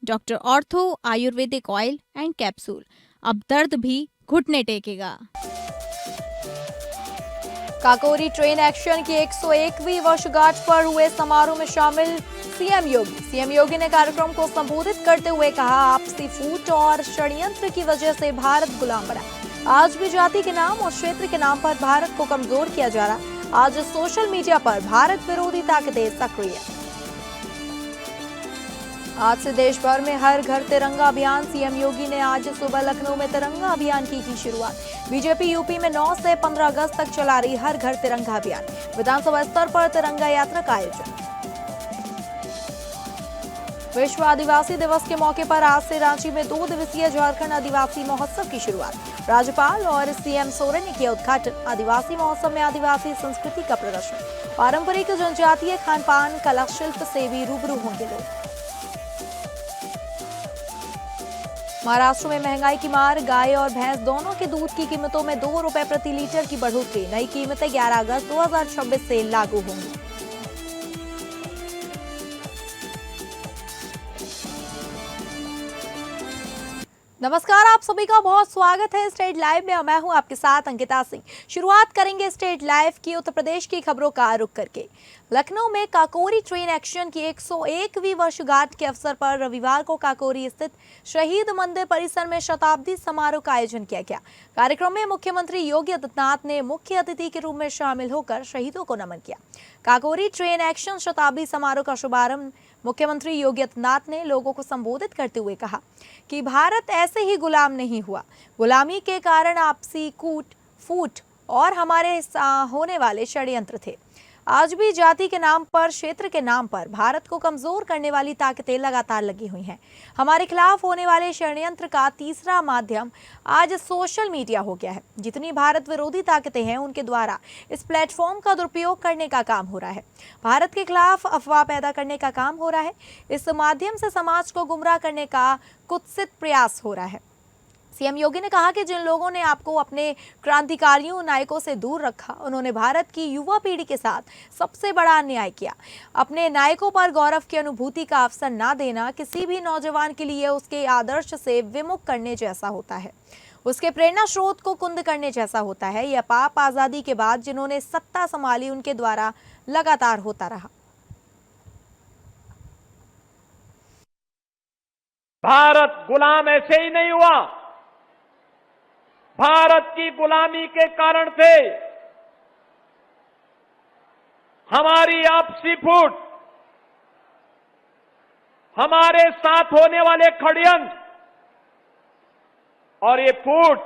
Doctor ortho Ayurvedic oil and capsule, अब दर्द भी घुटने टेकेगा। काकोरी ट्रेन एक्शन की 101वीं वर्षगांठ पर हुए समारोह में शामिल सीएम योगी। सीएम योगी ने कार्यक्रम को संबोधित करते हुए कहा, आपसी फूट और षड्यंत्र की वजह से भारत गुलाम बना। आज भी जाति के नाम और क्षेत्र के नाम पर भारत को कमजोर किया जा रहा। आज सोशल मीडिया पर भारत विरोधी ताकतें सक्रिय। आज से देश भर में हर घर तिरंगा अभियान। सीएम योगी ने आज सुबह लखनऊ में तिरंगा अभियान की शुरुआत। बीजेपी यूपी में 9 से 15 अगस्त तक चला रही हर घर तिरंगा अभियान। विधानसभा स्तर पर तिरंगा यात्रा का आयोजन। विश्व आदिवासी दिवस के मौके पर आज से रांची में 2 दिवसीय झारखंड आदिवासी महोत्सव की शुरुआत। राज्यपाल और सीएम सोरेन ने किया उद्घाटन। आदिवासी महोत्सव में आदिवासी संस्कृति का प्रदर्शन, पारंपरिक जनजातीय खान पान, कला शिल्प से भी रूबरू होंगे लोग। महाराष्ट्र में महंगाई की मार। गाय और भैंस दोनों के दूध की कीमतों में 2 रुपए प्रति लीटर की बढ़ोतरी। नई कीमतें 11 अगस्त 2026 से लागू होंगी। नमस्कार, आप सभी का बहुत स्वागत है स्टेट लाइव में। मैं हूं आपके साथ अंकिता सिंह। शुरुआत करेंगे स्टेट लाइव की उत्तर प्रदेश की खबरों का रुख करके। लखनऊ में काकोरी ट्रेन एक्शन की 101वीं वर्षगांठ के अवसर पर रविवार को काकोरी स्थित शहीद मंदिर परिसर में शताब्दी समारोह का आयोजन किया गया। कार्यक्रम में मुख्यमंत्री योगी आदित्यनाथ ने मुख्य अतिथि के रूप में शामिल होकर शहीदों को नमन किया। काकोरी ट्रेन एक्शन शताब्दी समारोह का शुभारंभ मुख्यमंत्री योगी आदित्यनाथ ने लोगों को संबोधित करते हुए कहा कि भारत ऐसे ही गुलाम नहीं हुआ। गुलामी के कारण आपसी कूट फूट और हमारे होने वाले षड्यंत्र थे। आज भी जाति के नाम पर, क्षेत्र के नाम पर भारत को कमजोर करने वाली ताकतें लगातार लगी हुई हैं। हमारे खिलाफ होने वाले षड्यंत्र का तीसरा माध्यम आज सोशल मीडिया हो गया है। जितनी भारत विरोधी ताकतें हैं, उनके द्वारा इस प्लेटफॉर्म का दुरुपयोग करने का काम हो रहा है। भारत के खिलाफ अफवाह पैदा करने का काम हो रहा है। इस माध्यम से समाज को गुमराह करने का कुत्सित प्रयास हो रहा है। सीएम योगी ने कहा कि जिन लोगों ने आपको अपने क्रांतिकारियों नायकों से दूर रखा, उन्होंने भारत की युवा पीढ़ी के साथ सबसे बड़ा अन्याय किया। अपने नायकों पर गौरव की अनुभूति का अवसर ना देना किसी भी नौजवान के लिए उसके आदर्श से विमुख करने जैसा होता है, उसके प्रेरणा स्रोत को कुंद करने जैसा होता है। यह पाप आजादी के बाद जिन्होंने सत्ता संभाली, उनके द्वारा लगातार होता रहा। भारत गुलाम ऐसे ही नहीं हुआ। भारत की गुलामी के कारण से हमारी आपसी फूट, हमारे साथ होने वाले षड्यंत्र और ये फूट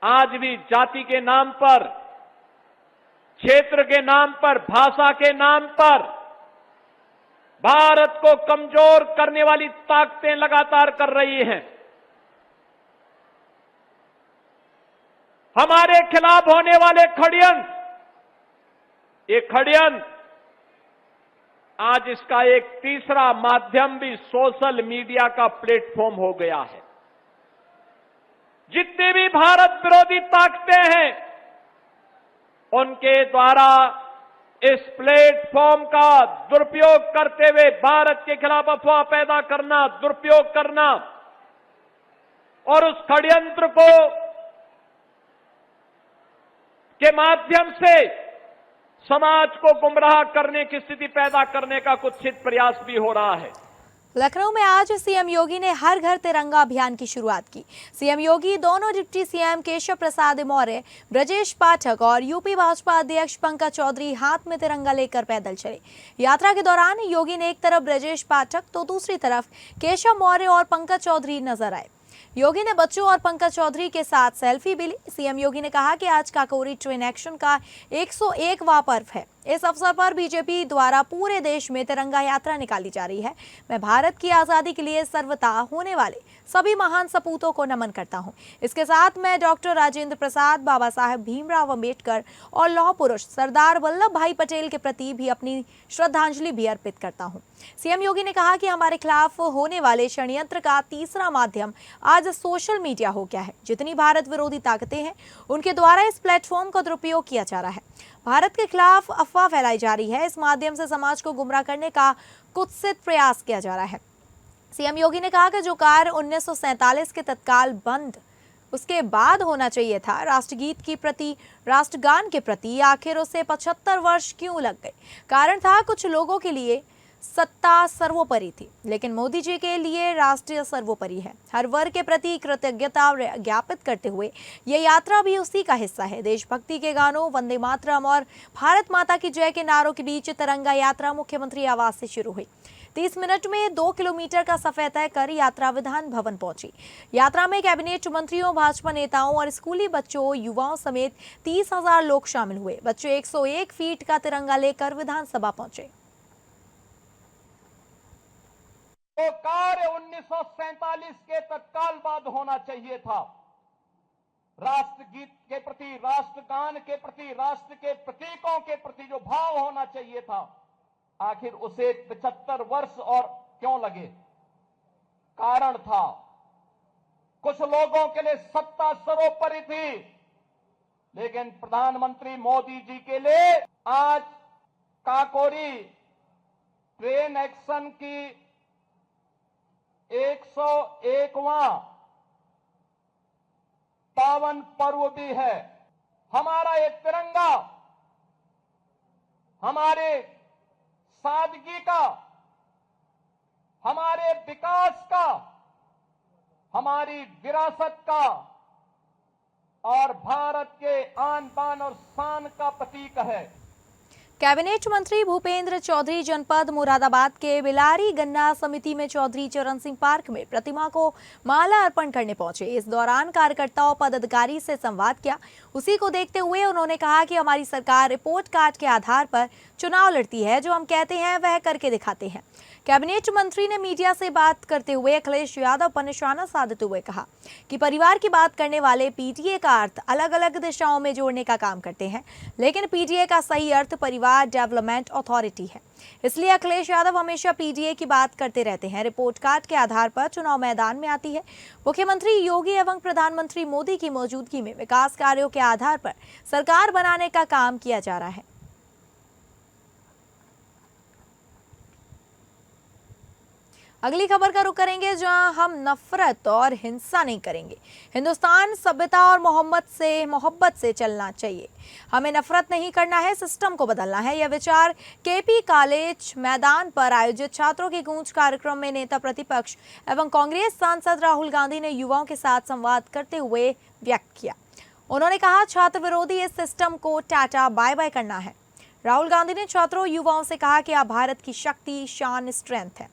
आज भी जाति के नाम पर, क्षेत्र के नाम पर, भाषा के नाम पर भारत को कमजोर करने वाली ताकतें लगातार कर रही हैं। हमारे खिलाफ होने वाले षड्यंत्र, ये षड्यंत्र आज इसका एक तीसरा माध्यम भी सोशल मीडिया का प्लेटफॉर्म हो गया है। जितनी भी भारत विरोधी ताकतें हैं, उनके द्वारा इस प्लेटफॉर्म का दुरुपयोग करते हुए भारत के खिलाफ अफवाह पैदा करना, दुरुपयोग करना और उस षड्यंत्र को के माध्यम से समाज को गुमराह करने की स्थिति पैदा करने का कुत्सित प्रयास भी हो रहा है। लखनऊ में आज सीएम योगी ने हर घर तिरंगा अभियान की शुरुआत की। सीएम योगी दोनों डिप्टी सीएम केशव प्रसाद मौर्य, ब्रजेश पाठक और यूपी भाजपा अध्यक्ष पंकज चौधरी हाथ में तिरंगा लेकर पैदल चले। यात्रा के दौरान योगी ने एक तरफ ब्रजेश पाठक तो दूसरी तरफ केशव मौर्य और पंकज चौधरी नजर आए। योगी ने बच्चों और पंकज चौधरी के साथ सेल्फी भी ली। सीएम योगी ने कहा कि आज काकोरी ट्रेन एक्शन का 101वां पर्व है। इस अवसर पर बीजेपी द्वारा पूरे देश में तिरंगा यात्रा निकाली जा रही है। मैं भारत की आजादी के लिए सर्वथा होने वाले सभी महान सपूतों को नमन करता हूं। इसके साथ मैं डॉक्टर राजेंद्र प्रसाद, बाबा साहेब भीमराव अंबेडकर और लौह पुरुष सरदार वल्लभ भाई पटेल के प्रति भी अपनी श्रद्धांजलि भी अर्पित करता हूं। सीएम योगी ने कहा कि हमारे खिलाफ होने वाले षड्यंत्र का तीसरा माध्यम आज सोशल मीडिया हो गया है। जितनी भारत विरोधी ताकतें हैं, उनके द्वारा इस प्लेटफॉर्म का दुरुपयोग किया जा रहा है। भारत के खिलाफ अफवाह फैलाई जा रही है। इस माध्यम से समाज को गुमराह करने का कुत्सित प्रयास किया जा रहा है। सीएम योगी ने कहा कि जो कार्य 1947 के तत्काल बंद उसके बाद होना चाहिए था, राष्ट्रगीत की प्रति, राष्ट्रगान के प्रति, आखिर उसे 75 वर्ष क्यों लग गए? कारण था कुछ लोगों के लिए सत्ता सर्वोपरि थी, लेकिन मोदी जी के लिए राष्ट्रीय सर्वोपरि है। हर वर्ग के प्रति कृतज्ञता ज्ञापित करते हुए ये यात्रा भी उसी का हिस्सा है। देशभक्ति के गानों, वंदे मातरम और भारत माता की जय के नारों के बीच तिरंगा यात्रा मुख्यमंत्री आवास से शुरू हुई। 30 मिनट में 2 किलोमीटर का सफर तय कर यात्रा विधान भवन पहुंची। यात्रा में कैबिनेट मंत्रियों, भाजपा नेताओं और स्कूली बच्चों, युवाओं समेत 30,000 लोग शामिल हुए। बच्चे 101 फीट का तिरंगा लेकर विधानसभा पहुंचे। वो कार्य 1947 के तत्काल बाद होना चाहिए था। राष्ट्रगीत के प्रति, राष्ट्रगान के प्रति, राष्ट्र के प्रतीकों के प्रति जो भाव होना चाहिए था, आखिर उसे 75 वर्ष और क्यों लगे? कारण था कुछ लोगों के लिए सत्ता सर्वोपरि थी, लेकिन प्रधानमंत्री मोदी जी के लिए आज काकोरी ट्रेन एक्शन की 101वां पावन पर्व भी है। हमारा ये तिरंगा हमारे सादगी का, हमारे विकास का, हमारी विरासत का और भारत के आन बान और शान का प्रतीक है। कैबिनेट मंत्री भूपेंद्र चौधरी जनपद मुरादाबाद के बिलारी गन्ना समिति में चौधरी चरण सिंह पार्क में प्रतिमा को माला अर्पण करने पहुंचे। इस दौरान कार्यकर्ताओं पदाधिकारी से संवाद किया। उसी को देखते हुए उन्होंने कहा कि हमारी सरकार रिपोर्ट कार्ड के आधार पर चुनाव लड़ती है, जो हम कहते हैं वह करके दिखाते हैं। कैबिनेट मंत्री ने मीडिया से बात करते हुए अखिलेश यादव पर निशाना साधते हुए कहा कि परिवार की बात करने वाले पीटीए का अर्थ अलग अलग दिशाओं में जोड़ने का काम करते हैं, लेकिन पीटीए का सही अर्थ परिवार डेवलपमेंट अथॉरिटी है। इसलिए अखिलेश यादव हमेशा पीटीए की बात करते रहते हैं। रिपोर्ट कार्ड के आधार पर चुनाव मैदान में आती है। मुख्यमंत्री योगी एवं प्रधानमंत्री मोदी की मौजूदगी में विकास कार्यों के आधार पर सरकार बनाने का काम किया जा रहा है। अगली खबर का रुख करेंगे, जहां हम नफरत और हिंसा नहीं करेंगे। हिंदुस्तान सभ्यता और मोहब्बत से चलना चाहिए। हमें नफरत नहीं करना है, सिस्टम को बदलना है। यह विचार केपी कॉलेज मैदान पर आयोजित छात्रों की गूंज कार्यक्रम में नेता प्रतिपक्ष एवं कांग्रेस सांसद राहुल गांधी ने युवाओं के साथ संवाद करते हुए व्यक्त किया। उन्होंने कहा, छात्र विरोधी इस सिस्टम को टाटा बाय बाय करना है। राहुल गांधी ने छात्रों युवाओं से कहा कि आप भारत की शक्ति, शान, स्ट्रेंथ है।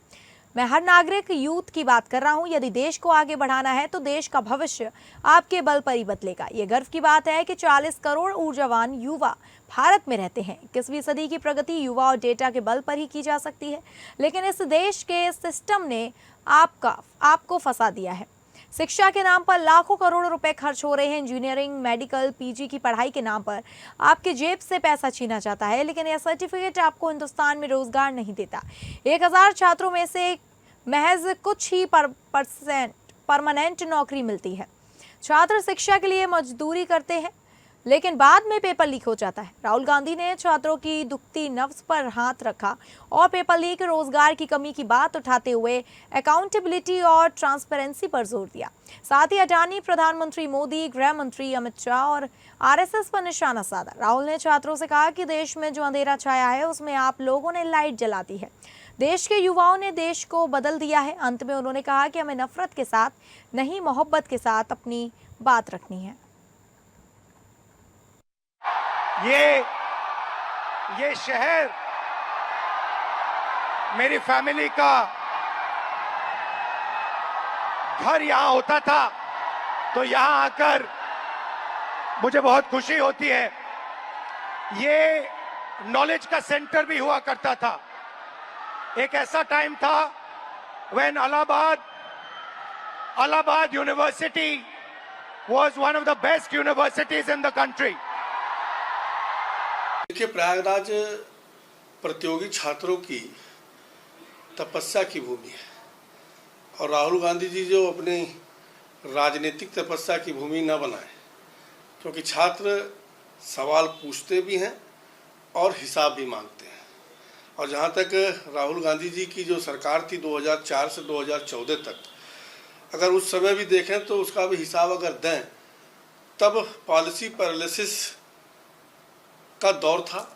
मैं हर नागरिक यूथ की बात कर रहा हूं। यदि देश को आगे बढ़ाना है तो देश का भविष्य आपके बल पर ही बदलेगा। ये गर्व की बात है कि 40 करोड़ ऊर्जावान युवा भारत में रहते हैं। 21वीं सदी की प्रगति युवा और डेटा के बल पर ही की जा सकती है, लेकिन इस देश के सिस्टम ने आपको फंसा दिया है। शिक्षा के नाम पर लाखों करोड़ रुपए खर्च हो रहे हैं। इंजीनियरिंग, मेडिकल, पीजी की पढ़ाई के नाम पर आपके जेब से पैसा छीना जाता है, लेकिन यह सर्टिफिकेट आपको हिंदुस्तान में रोजगार नहीं देता। 1000 छात्रों में से महज कुछ ही परमानेंट नौकरी मिलती है। छात्र शिक्षा के लिए मजदूरी करते हैं, लेकिन बाद में पेपर लीक हो जाता है। राहुल गांधी ने छात्रों की दुखती नब्ज पर हाथ रखा और पेपर लीक, रोजगार की कमी की बात उठाते हुए अकाउंटेबिलिटी और ट्रांसपेरेंसी पर जोर दिया। साथ ही अडानी, प्रधानमंत्री मोदी, गृह मंत्री अमित शाह और आरएसएस पर निशाना साधा। राहुल ने छात्रों से कहा कि देश में जो अंधेरा छाया है उसमें आप लोगों ने लाइट जला दी है। देश के युवाओं ने देश को बदल दिया है। अंत में उन्होंने कहा कि हमें नफरत के साथ नहीं, मोहब्बत के साथ अपनी बात रखनी है। ये शहर मेरी फैमिली का घर यहां होता था, तो यहां आकर मुझे बहुत खुशी होती है। ये नॉलेज का सेंटर भी हुआ करता था। एक ऐसा टाइम था when Allahabad University was one of the best universities in the country. देखिए, प्रयागराज प्रतियोगी छात्रों की तपस्या की भूमि है और राहुल गांधी जी जो अपनी राजनीतिक तपस्या की भूमि न बनाए, क्योंकि छात्र सवाल पूछते भी हैं और हिसाब भी मांगते हैं और जहाँ तक राहुल गांधी जी की जो सरकार थी 2004 से 2014 तक, अगर उस समय भी देखें तो उसका भी हिसाब अगर दें, तब पॉलिसी पैरालिसिस का दौर था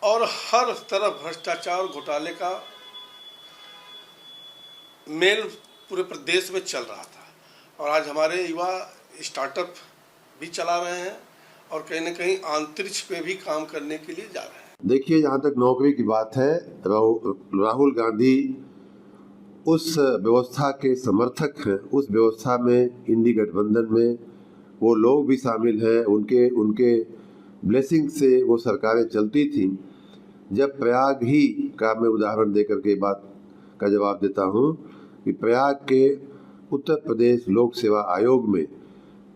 और हर तरफ भ्रष्टाचार घोटाले का मेल पूरे प्रदेश में चल रहा था। और आज हमारे युवा स्टार्टअप भी चला रहे हैं और कहीं न कहीं अंतरिक्ष पे भी काम करने के लिए जा रहे हैं। देखिए, जहाँ तक नौकरी की बात है, राहुल गांधी उस व्यवस्था के समर्थक हैं। उस व्यवस्था में इंडी गठबंधन में वो लोग भी शामिल हैं, उनके ब्लेसिंग से वो सरकारें चलती थीं। जब प्रयाग ही का मैं उदाहरण देकर के बात का जवाब देता हूँ कि प्रयाग के उत्तर प्रदेश लोक सेवा आयोग में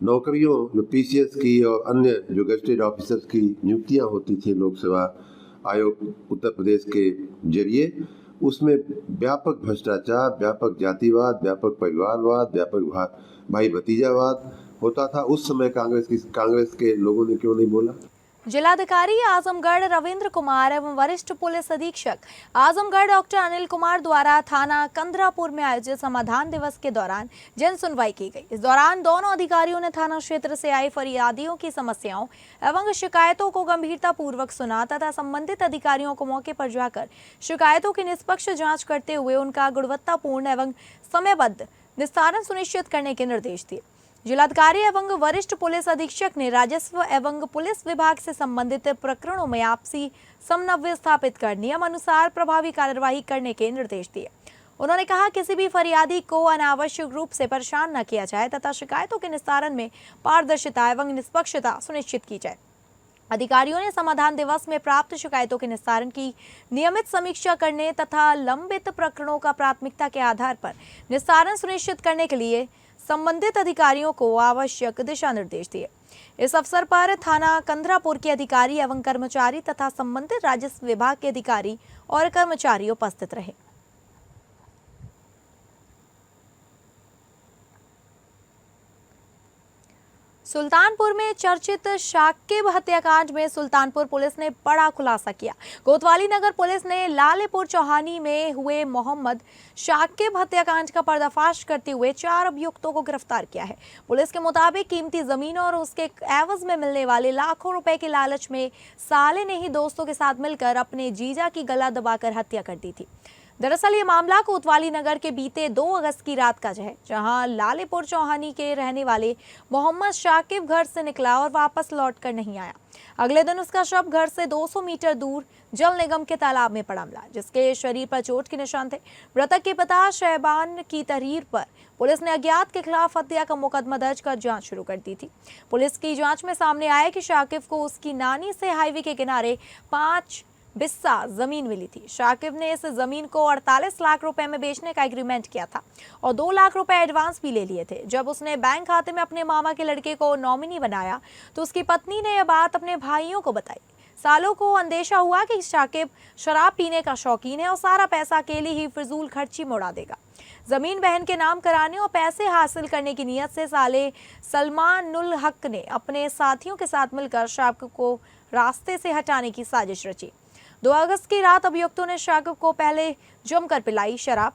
नौकरियों जो पीसीएस की और अन्य जो गजेटेड ऑफिसर्स की नियुक्तियां होती थी लोक सेवा आयोग उत्तर प्रदेश के जरिए, उसमें व्यापक भ्रष्टाचार, व्यापक जातिवाद, व्यापक परिवारवाद, व्यापक भाई भतीजावाद होता था। उस समय कांग्रेस के लोगों ने क्यों नहीं बोला? जिलाधिकारी आजमगढ़ रविंद्र कुमार एवं वरिष्ठ पुलिस अधीक्षक आजमगढ़ डॉक्टर अनिल कुमार द्वारा थाना कंदरापुर में आयोजित समाधान दिवस के दौरान जन सुनवाई की गई। इस दौरान दोनों अधिकारियों ने थाना क्षेत्र से आई फरियादियों की समस्याओं एवं शिकायतों को गंभीरता पूर्वक सुना तथा संबंधित अधिकारियों को मौके पर जाकर शिकायतों की निष्पक्ष जाँच करते हुए उनका गुणवत्तापूर्ण एवं समयबद्ध निस्तारण सुनिश्चित करने के निर्देश दिए। जिलाधिकारी एवं वरिष्ठ पुलिस अधीक्षक ने राजस्व एवं पुलिस विभाग से संबंधित प्रकरणों में आपसी समन्वय स्थापित कर नियम अनुसार प्रभावी कार्यवाही करने के निर्देश दिए। उन्होंने कहा, किसी भी फरियादी को अनावश्यक रूप से परेशान न किया जाए तथा शिकायतों के निस्तारण में पारदर्शिता एवं निष्पक्षता सुनिश्चित की जाए। अधिकारियों ने समाधान दिवस में प्राप्त शिकायतों के निस्तारण की नियमित समीक्षा करने तथा लंबित प्रकरणों का प्राथमिकता के आधार पर निस्तारण सुनिश्चित करने के लिए संबंधित अधिकारियों को आवश्यक दिशा निर्देश दिए। इस अवसर पर थाना कंदरापुर के अधिकारी एवं कर्मचारी तथा संबंधित राजस्व विभाग के अधिकारी और कर्मचारी उपस्थित रहे। सुल्तानपुर में चर्चित शाकिब हत्याकांड में सुल्तानपुर पुलिस ने बड़ा खुलासा किया। कोतवाली नगर पुलिस ने लालेपुर चौहानी में हुए मोहम्मद शाकिब हत्याकांड का पर्दाफाश करते हुए 4 अभियुक्तों को गिरफ्तार किया है। पुलिस के मुताबिक कीमती जमीन और उसके एवज में मिलने वाले लाखों रुपए के लालच में साले ने ही दोस्तों के साथ मिलकर अपने जीजा की गला दबाकर हत्या कर दी थी। दरअसल ये मामला कोतवाली नगर के बीते 2 अगस्त की रात का है, जहां लालेपुर चौहानी के रहने वाले मोहम्मद शाकिब घर से निकला और वापस लौटकर नहीं आया। अगले दिन उसका शव घर से 200 मीटर दूर जल निगम के तालाब में पड़ा मिला, जिसके शरीर पर चोट के निशान थे। मृतक के पिता शहबान की तहरीर पर पुलिस ने अज्ञात के खिलाफ हत्या का मुकदमा दर्ज कर जांच शुरू कर दी थी। पुलिस की जांच में सामने आया कि शाकिब को उसकी नानी से हाईवे के किनारे 5 बिस्सा जमीन मिली थी। शाकिब ने इस जमीन को 48 लाख रुपए में बेचने का एग्रीमेंट किया था और 2 लाख रुपए एडवांस भी ले लिए थे। जब उसने बैंक खाते में अपने मामा के लड़के को नॉमिनी बनाया तो उसकी पत्नी ने यह बात अपने भाइयों को बताई। सालों को अंदेशा हुआ कि शाकिब शराब पीने का शौकीन है और सारा पैसा अकेले ही फिजूल खर्ची में उड़ा देगा। जमीन बहन के नाम कराने और पैसे हासिल करने की नीयत से साले सलमानुल हक ने अपने साथियों के साथ मिलकर शाकिब को रास्ते से हटाने की साजिश रची। 2 अगस्त की रात अभियुक्तों ने शाकिब को पहले जमकर पिलाई शराब,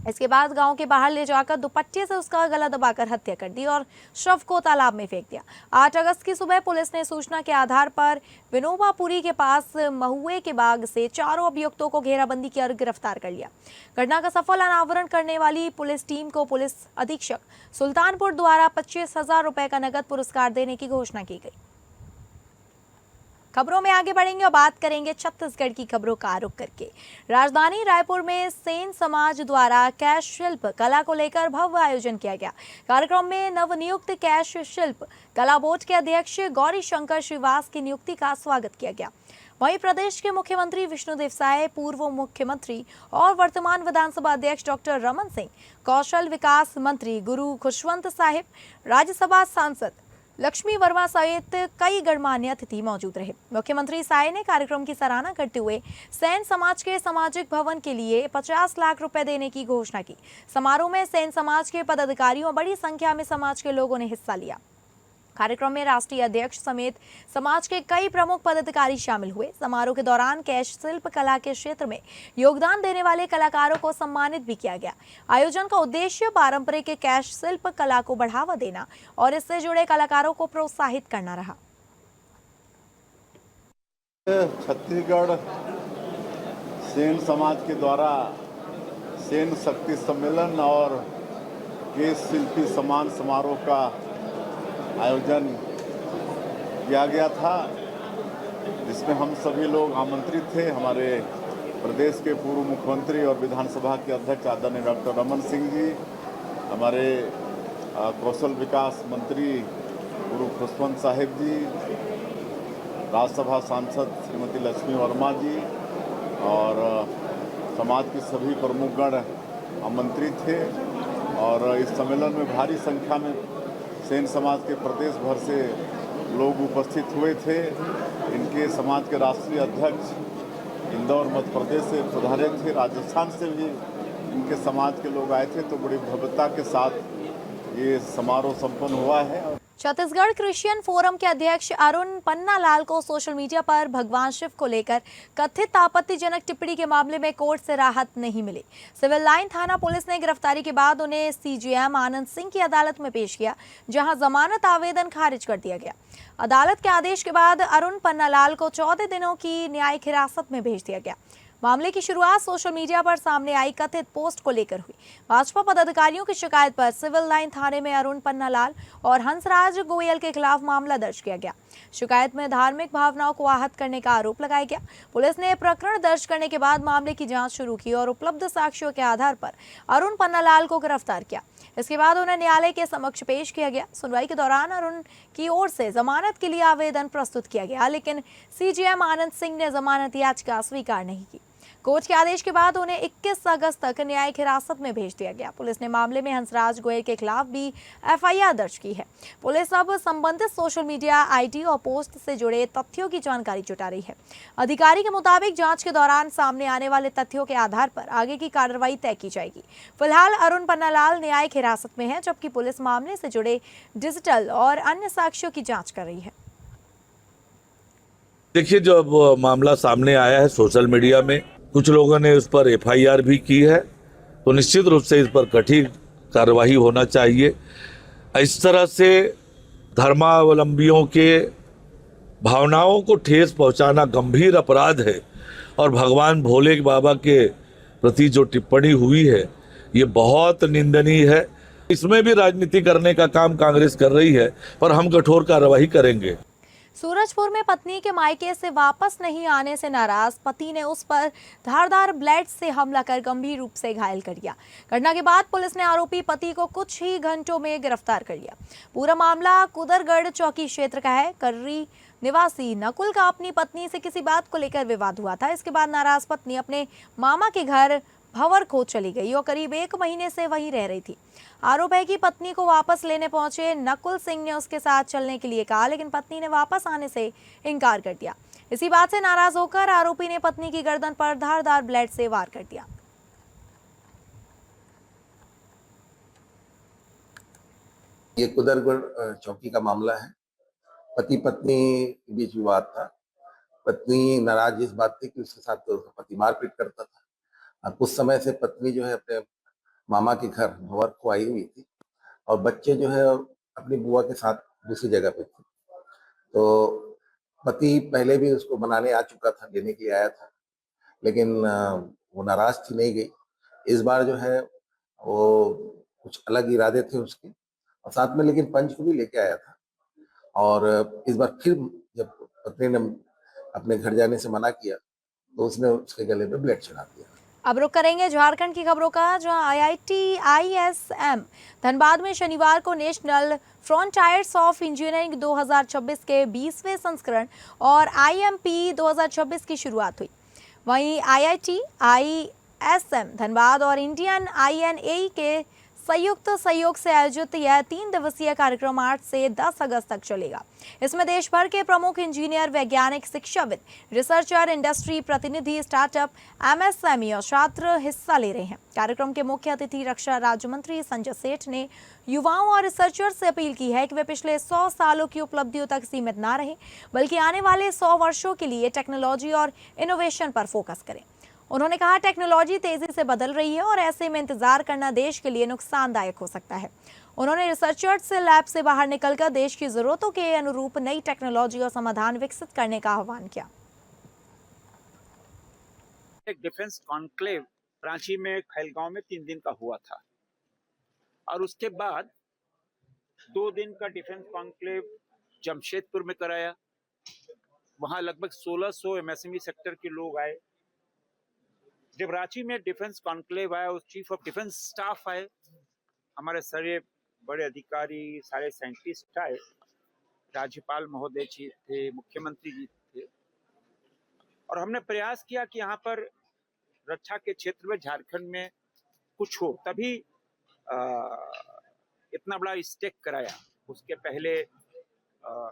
इसके बाद गांव के बाहर ले जाकर दुपट्टे से उसका गला दबाकर हत्या कर दी और शव को तालाब में फेंक दिया। 8 अगस्त की सुबह पुलिस ने सूचना के आधार पर विनोबापुरी के पास महुए के बाग से 4 अभियुक्तों को घेराबंदी कर गिरफ्तार कर लिया। घटना का सफल अनावरण करने वाली पुलिस टीम को पुलिस अधीक्षक सुल्तानपुर द्वारा 25,000 रुपए का नगद पुरस्कार देने की घोषणा की गई। खबरों में आगे बढ़ेंगे और बात करेंगे छत्तीसगढ़ की खबरों का रुख करके। राजधानी रायपुर में सेन समाज द्वारा कैश शिल्प कला को लेकर भव्य आयोजन किया गया। कार्यक्रम में नवनियुक्त कैश शिल्प कला बोर्ड के अध्यक्ष गौरी शंकर श्रीवास की नियुक्ति का स्वागत किया गया। वहीं प्रदेश के मुख्यमंत्री विष्णुदेव साय, पूर्व मुख्यमंत्री और वर्तमान विधानसभा अध्यक्ष डॉक्टर रमन सिंह, कौशल विकास मंत्री गुरु खुशवंत साहिब, राज्यसभा सांसद लक्ष्मी वर्मा सहित कई गणमान्य अतिथि मौजूद रहे। मुख्यमंत्री साय ने कार्यक्रम की सराहना करते हुए सेन समाज के सामाजिक भवन के लिए 50 लाख रुपए देने की घोषणा की। समारोह में सेन समाज के पदाधिकारियों बड़ी संख्या में समाज के लोगों ने हिस्सा लिया। कार्यक्रम में राष्ट्रीय अध्यक्ष समेत समाज के कई प्रमुख पदाधिकारी शामिल हुए। समारोह के दौरान कैश शिल्प कला के क्षेत्र में योगदान देने वाले कलाकारों को सम्मानित भी किया गया। आयोजन का उद्देश्य पारंपरिक कैश शिल्प कला को बढ़ावा देना और इससे जुड़े कलाकारों को प्रोत्साहित करना रहा। छत्तीसगढ़ सेन समाज के द्वारा सेन शक्ति सम्मेलन और केश शिल्पी सम्मान समारोह का आयोजन किया गया था, जिसमें हम सभी लोग आमंत्रित थे। हमारे प्रदेश के पूर्व मुख्यमंत्री और विधानसभा के अध्यक्ष आदरणीय डॉक्टर रमन सिंह जी, हमारे कौशल विकास मंत्री गुरु खुशवंत साहिब जी, राज्यसभा सांसद श्रीमती लक्ष्मी वर्मा जी और समाज के सभी प्रमुखगण आमंत्रित थे। और इस सम्मेलन में भारी संख्या में सेन समाज के प्रदेश भर से लोग उपस्थित हुए थे। इनके समाज के राष्ट्रीय अध्यक्ष इंदौर मध्य प्रदेश से पधारे थे, राजस्थान से भी इनके समाज के लोग आए थे। तो बड़ी भव्यता के साथ ये समारोह संपन्न हुआ है। छत्तीसगढ़ क्रिश्चियन फोरम के अध्यक्ष अरुण पन्नालाल को सोशल मीडिया पर भगवान शिव को लेकर कथित आपत्तिजनक टिप्पणी के मामले में कोर्ट से राहत नहीं मिली। सिविल लाइन थाना पुलिस ने गिरफ्तारी के बाद उन्हें सीजीएम आनंद सिंह की अदालत में पेश किया, जहां जमानत आवेदन खारिज कर दिया गया। अदालत के आदेश के बाद अरुण पन्नालाल को 14 दिनों की न्यायिक हिरासत में भेज दिया गया। मामले की शुरुआत सोशल मीडिया पर सामने आई कथित पोस्ट को लेकर हुई। भाजपा पदाधिकारियों की शिकायत पर सिविल लाइन थाने में अरुण पन्नालाल और हंसराज गोयल के खिलाफ मामला दर्ज किया गया। शिकायत में धार्मिक भावनाओं को आहत करने का आरोप लगाया गया। पुलिस ने प्रकरण दर्ज करने के बाद मामले की जांच शुरू की और उपलब्ध साक्ष्यों के आधार पर अरुण पन्नालाल को गिरफ्तार किया। इसके बाद उन्हें न्यायालय के समक्ष पेश किया गया। सुनवाई के दौरान अरुण की ओर से जमानत के लिए आवेदन प्रस्तुत किया गया, लेकिन सीजीएम आनंद सिंह ने जमानत याचिका स्वीकार नहीं की। कोर्ट के आदेश के बाद उन्हें 21 अगस्त तक न्यायिक हिरासत में भेज दिया गया। पुलिस ने मामले में हंसराज गोयल के खिलाफ भी एफआईआर दर्ज की है। पुलिस अब संबंधित सोशल मीडिया आईडी और पोस्ट से जुड़े तथ्यों की जानकारी जुटा रही है। अधिकारी के मुताबिक जांच के दौरान सामने आने वाले तथ्यों के आधार पर आगे की कार्रवाई तय की जाएगी। फिलहाल अरुण पन्नालाल न्यायिक हिरासत में है, जबकि पुलिस मामले से जुड़े डिजिटल और अन्य साक्ष्यों की जाँच कर रही है। देखिए, जब मामला सामने आया है सोशल मीडिया में, कुछ लोगों ने उस पर एफआईआर भी की है, तो निश्चित रूप से इस पर कठिन कार्रवाई होना चाहिए। इस तरह से धर्मावलंबियों के भावनाओं को ठेस पहुंचाना गंभीर अपराध है और भगवान भोले बाबा के प्रति जो टिप्पणी हुई है ये बहुत निंदनीय है। इसमें भी राजनीति करने का काम कांग्रेस कर रही है, पर हम कठोर कार्रवाई करेंगे। सूरजपुर में पत्नी के मायके से वापस नहीं आने से नाराज पति ने उस पर धारदार ब्लेड से हमला कर गंभीर रूप से घायल कर दिया। घटना के बाद पुलिस ने आरोपी पति को कुछ ही घंटों में गिरफ्तार कर लिया। पूरा मामला कुदरगढ़ चौकी क्षेत्र का है। कर्री निवासी नकुल का अपनी पत्नी से किसी बात को लेकर विवाद हुआ था। इसके बाद नाराज पत्नी अपने मामा के घर भंवर खो चली गई और करीब 1 महीने से वहीं रह रही थी। आरोप है कि पत्नी को वापस लेने पहुंचे नकुल सिंह ने उसके साथ चलने के लिए कहा, लेकिन पत्नी ने वापस आने से इनकार कर दिया। इसी बात से नाराज होकर आरोपी ने पत्नी की गर्दन पर धारदार ब्लेड से वार कर दिया। ये कुदरगढ़ चौकी का मामला है। पति पत्नी के बीच विवाद था। पत्नी नाराज इस बात थी कि उसके साथ तो पति मारपीट करता था। अब कुछ समय से पत्नी जो है अपने मामा के घर भंवर को आई हुई थी और बच्चे जो है अपनी बुआ के साथ दूसरी जगह पे थे। तो पति पहले भी उसको बनाने आ चुका था, लेने के लिए आया था, लेकिन वो नाराज थी, नहीं गई। इस बार जो है वो कुछ अलग इरादे थे उसके, और साथ में लेकिन पंच को भी लेके आया था। और इस बार फिर जब पत्नी ने अपने घर जाने से मना किया तो उसने उसके गले पे ब्लेड चढ़ा दिया। अब रुक करेंगे झारखंड की खबरों का, जहां IIT ISM धनबाद में शनिवार को नेशनल फ्रंटियर्स ऑफ इंजीनियरिंग 2026 के 20वें संस्करण और IMP 2026 की शुरुआत हुई। वहीं IIT ISM धनबाद और इंडियन INAE के संयुक्त सहयोग से आयोजित यह 3 दिवसीय कार्यक्रम 8 से 10 अगस्त तक चलेगा। इसमें देश भर के प्रमुख इंजीनियर, वैज्ञानिक, शिक्षाविद, रिसर्चर, इंडस्ट्री प्रतिनिधि, स्टार्टअप, MSME और छात्र हिस्सा ले रहे हैं। कार्यक्रम के मुख्य अतिथि रक्षा राज्य मंत्री संजय सेठ ने युवाओं और रिसर्चर से अपील की है कि वे पिछले 100 सालों की उपलब्धियों तक सीमित ना रहें, बल्कि आने वाले 100 वर्षों के लिए टेक्नोलॉजी और इनोवेशन पर फोकस करें। उन्होंने कहा, टेक्नोलॉजी तेजी से बदल रही है और ऐसे में इंतजार करना देश के लिए नुकसानदायक हो सकता है। उन्होंने रिसर्चर्स से लैब से बाहर निकलकर देश की जरूरतों के अनुरूप नई टेक्नोलॉजी और समाधान विकसित करने का आह्वान किया। एक डिफेंस कॉन्क्लेव रांची में, खैलगांव में 3 दिन का हुआ था और उसके बाद 2 दिन का डिफेंस कॉन्क्लेव जमशेदपुर में कराया। वहां लगभग 1600 MSME सेक्टर के लोग आए। जब रांची में डिफेंस कॉन्क्लेव आया, उस चीफ ऑफ डिफेंस स्टाफ आए, हमारे सारे बड़े अधिकारी, सारे साइंटिस्ट आए, राज्यपाल महोदय जी थे, मुख्यमंत्री जी थे, और हमने प्रयास किया कि यहाँ पर रक्षा के क्षेत्र में झारखंड में कुछ हो, तभी इतना बड़ा स्टेक कराया। उसके पहले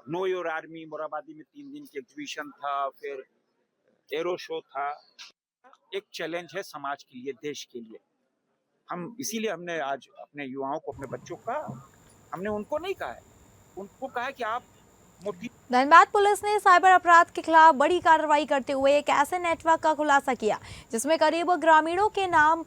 नो योर आर्मी मोराबादी में 3 दिन की एग्जीबिशन था, फिर एरो शो था। एक चैलेंज है समाज के लिए, देश के लिए। हम इसीलिए हमने आज अपने युवाओं को, अपने बच्चों का, हमने उनको नहीं कहा है, उनको कहा है कि आप मोटी। धनबाद पुलिस ने साइबर अपराध के खिलाफ बड़ी कार्रवाई करते हुए एक ऐसे नेटवर्क का खुलासा किया जिसमें गरीब ग्रामीणों के नाम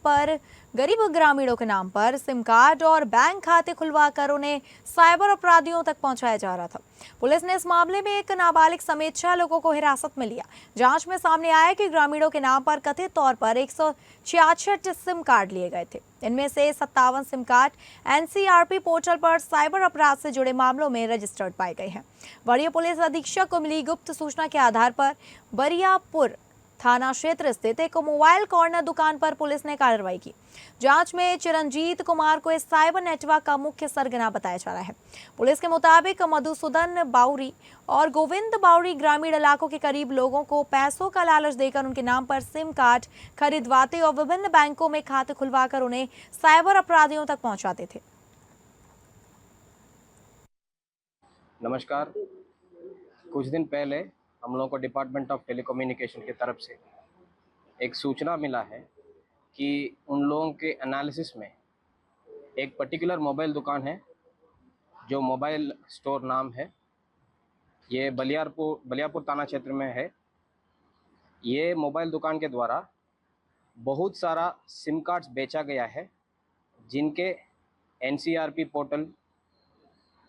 पर सिम कार्ड और बैंक खाते खुलवाकर उन्हें साइबर अपराधियों तक पहुंचाया जा रहा था। पुलिस ने इस मामले में एक नाबालिग समेत 6 लोगों को हिरासत में लिया। जांच में सामने आया कि ग्रामीणों के नाम पर कथित तौर पर 166 सिम कार्ड लिए गए थे। इनमें से 57 सिम कार्ड NCRP पोर्टल पर साइबर अपराध से जुड़े मामलों में रजिस्टर्ड पाए गए हैं। वरीय पुलिस अधीक्षक को मिली गुप्त सूचना के आधार पर बरियापुर थाना क्षेत्र स्थित एक मोबाइल कॉर्नर दुकान पर पुलिस ने कार्रवाई की। जांच में चिरंजीत कुमार को इस साइबर नेटवर्क का मुख्य सरगना बताया जा रहा है। पुलिस के मुताबिक मधुसूदन बाउरी और गोविंद बाउरी ग्रामीण इलाकों के करीब लोगों को पैसों का लालच देकर उनके नाम पर सिम कार्ड खरीदवाते और विभिन्न बैंकों में खाते खुलवाकर उन्हें साइबर अपराधियों तक पहुंचाते थे। नमस्कार। कुछ दिन पहले हम लोगों को डिपार्टमेंट ऑफ टेलीकम्युनिकेशन की तरफ से एक सूचना मिला है कि उन लोगों के एनालिसिस में एक पर्टिकुलर मोबाइल दुकान है जो मोबाइल स्टोर नाम है, ये बलियापुर थाना क्षेत्र में है। ये मोबाइल दुकान के द्वारा बहुत सारा सिम कार्ड्स बेचा गया है जिनके NCRP पोर्टल,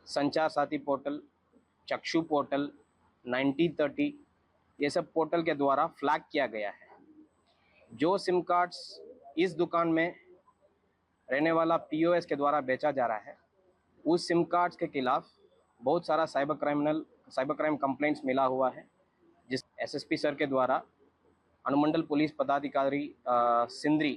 संचार साथी पोर्टल, चक्षु पोर्टल, 9030 ये सब पोर्टल के द्वारा फ्लैग किया गया है। जो सिम कार्ड्स इस दुकान में रहने वाला POS के द्वारा बेचा जा रहा है, उस सिम कार्ड्स के खिलाफ बहुत सारा साइबर क्राइम कंप्लेंट्स मिला हुआ है, जिस SSP सर के द्वारा अनुमंडल पुलिस पदाधिकारी सिंदरी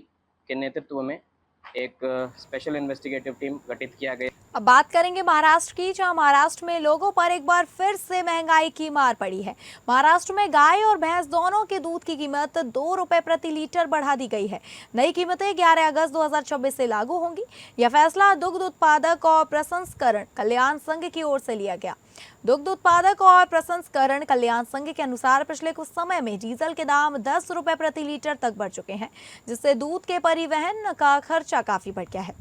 के नेतृत्व में एक स्पेशल इन्वेस्टिगेटिव टीम गठित किया गया। अब बात करेंगे महाराष्ट्र की, जहां महाराष्ट्र में लोगों पर एक बार फिर से महंगाई की मार पड़ी है। महाराष्ट्र में गाय और भैंस दोनों के दूध की कीमत 2 रुपए प्रति लीटर बढ़ा दी गई है। नई कीमतें 11 अगस्त 2024 से लागू होंगी। यह फैसला दुग्ध उत्पादक और प्रसंस्करण कल्याण संघ की ओर से लिया गया। दुग्ध उत्पादक और प्रसंस्करण कल्याण संघ के अनुसार पिछले कुछ समय में डीजल के दाम 10 रुपए प्रति लीटर तक बढ़ चुके हैं, जिससे दूध के परिवहन का खर्चा काफी बढ़ गया है।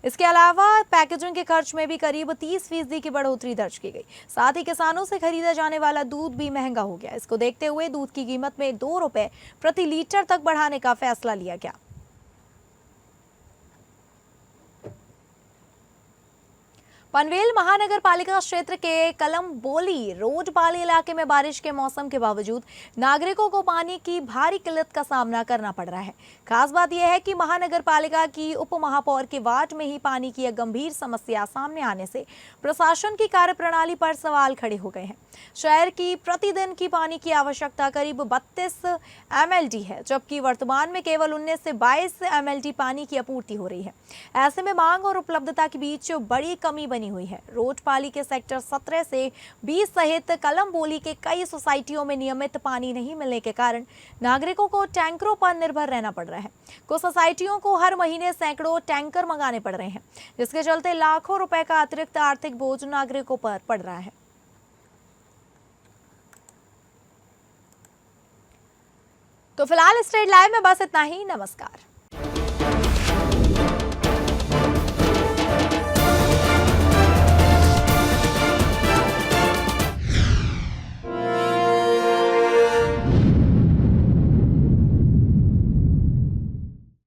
इसके अलावा पैकेजिंग के खर्च में भी करीब 30% की बढ़ोतरी दर्ज की गई। साथ ही किसानों से खरीदा जाने वाला दूध भी महंगा हो गया। इसको देखते हुए दूध की कीमत में 2 रुपए प्रति लीटर तक बढ़ाने का फैसला लिया गया। पनवेल महानगर पालिका क्षेत्र के कलमबोली रोडपाली इलाके में बारिश के मौसम के बावजूद नागरिकों को पानी की भारी किल्लत का सामना करना पड़ रहा है। खास बात यह है कि महानगर पालिका की उप महापौर के वार्ड में ही पानी की एक गंभीर समस्या सामने आने से प्रशासन की कार्यप्रणाली पर सवाल खड़े हो गए हैं। शहर की प्रतिदिन की पानी की आवश्यकता करीब 32 MLD है, जबकि वर्तमान में केवल 19 से 22 MLD पानी की आपूर्ति हो रही है। ऐसे में मांग और उपलब्धता के बीच बड़ी कमी बनी बनी हुई है। रोटपाली के सेक्टर 17 से 20 सहित कलमबोली के कई सोसाइटियों में नियमित पानी नहीं मिलने के कारण नागरिकों को टैंकरों पर निर्भर रहना पड़ रहा है। कुछ सोसाइटियों को हर महीने सैकड़ों टैंकर मंगाने पड़ रहे हैं, जिसके चलते लाखों रुपए का अतिरिक्त आर्थिक बोझ नागरिकों पर पड़ रहा है। तो फिलहाल स्टेट लाइव में बस इतना ही। नमस्कार।